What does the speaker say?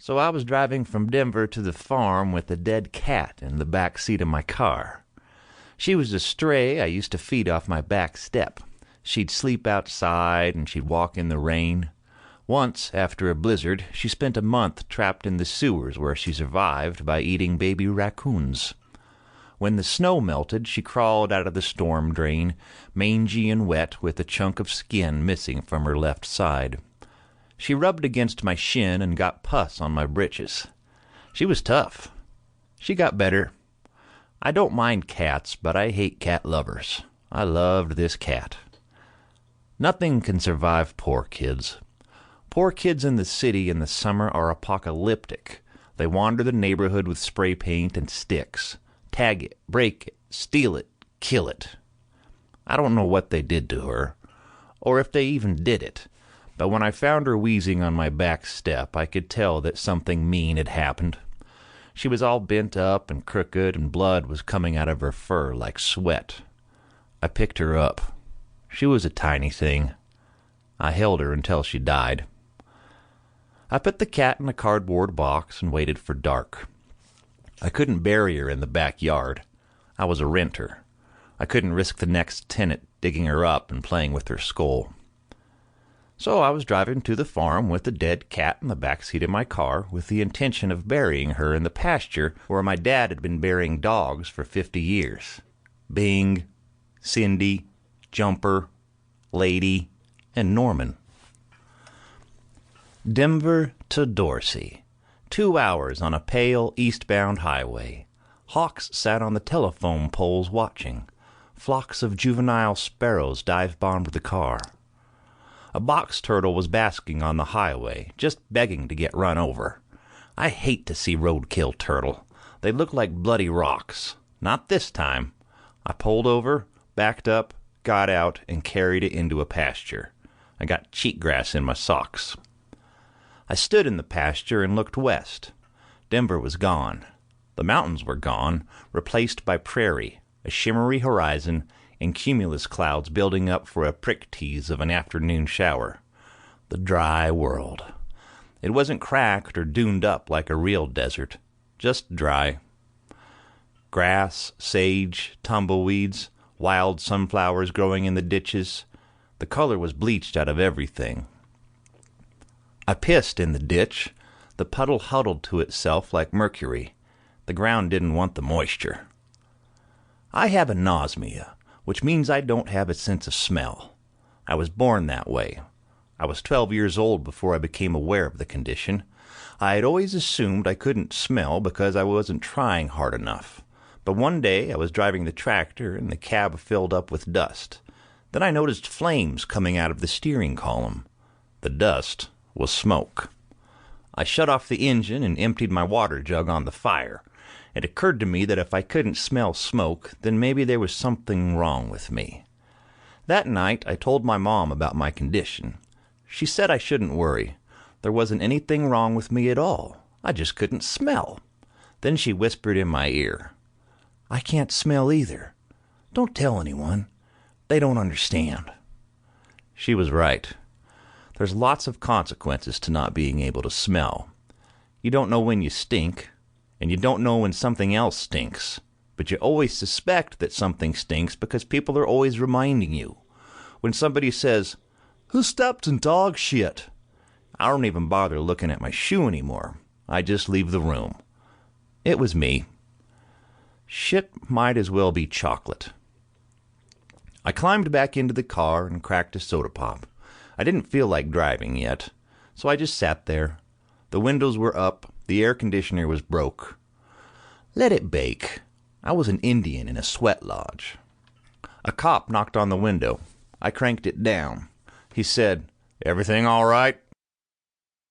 So I was driving from Denver to the farm with a dead cat in the back seat of my car. She was a stray I used to feed off my back step. She'd sleep outside and she'd walk in the rain. Once, after a blizzard, she spent a month trapped in the sewers where she survived by eating baby raccoons. When the snow melted, she crawled out of the storm drain, mangy and wet with a chunk of skin missing from her left side. She rubbed against my shin and got pus on my britches. She was tough. She got better. I don't mind cats, but I hate cat lovers. I loved this cat. Nothing can survive poor kids. Poor kids in the city in the summer are apocalyptic. They wander the neighborhood with spray paint and sticks. Tag it, break it, steal it, kill it. I don't know what they did to her, or if they even did it, but when I found her wheezing on my back step, I could tell that something mean had happened. She was all bent up and crooked, and blood was coming out of her fur like sweat. I picked her up. She was a tiny thing. I held her until she died. I put the cat in a cardboard box and waited for dark. I couldn't bury her in the backyard. I was a renter. I couldn't risk the next tenant digging her up and playing with her skull. So I was driving to the farm with the dead cat in the back seat of my car with the intention of burying her in the pasture where my dad had been burying dogs for 50 years. Bing, Cindy, Jumper, Lady, and Norman. Denver to Dorsey. 2 hours on a pale eastbound highway. Hawks sat on the telephone poles watching. Flocks of juvenile sparrows dive-bombed the car. A box turtle was basking on the highway, just begging to get run over. I hate to see roadkill turtle. They look like bloody rocks. Not this time. I pulled over, backed up, got out, and carried it into a pasture. I got cheatgrass in my socks. I stood in the pasture and looked west. Denver was gone. The mountains were gone, replaced by prairie, a shimmery horizon, and cumulus clouds building up for a prick tease of an afternoon shower. The dry world. It wasn't cracked or duned up like a real desert, just dry. Grass, sage, tumbleweeds, wild sunflowers growing in the ditches. The color was bleached out of everything. I pissed in the ditch. The puddle huddled to itself like mercury. The ground didn't want the moisture. I have anosmia, which means I don't have a sense of smell. I was born that way. I was 12 years old before I became aware of the condition. I had always assumed I couldn't smell because I wasn't trying hard enough. But one day I was driving the tractor and the cab filled up with dust. Then I noticed flames coming out of the steering column. The dust was smoke. I shut off the engine and emptied my water jug on the fire. It occurred to me that if I couldn't smell smoke, then maybe there was something wrong with me. That night I told my mom about my condition. She said I shouldn't worry. There wasn't anything wrong with me at all. I just couldn't smell. Then she whispered in my ear, "I can't smell either. Don't tell anyone. They don't understand." She was right. There's lots of consequences to not being able to smell. You don't know when you stink, and you don't know when something else stinks, but you always suspect that something stinks because people are always reminding you. When somebody says, "Who stepped in dog shit?" I don't even bother looking at my shoe anymore. I just leave the room. It was me. Shit might as well be chocolate. I climbed back into the car and cracked a soda pop. I didn't feel like driving yet, so I just sat there. The windows were up. The air conditioner was broke. Let it bake. I was an Indian in a sweat lodge. A cop knocked on the window. I cranked it down. He said, "Everything all right?"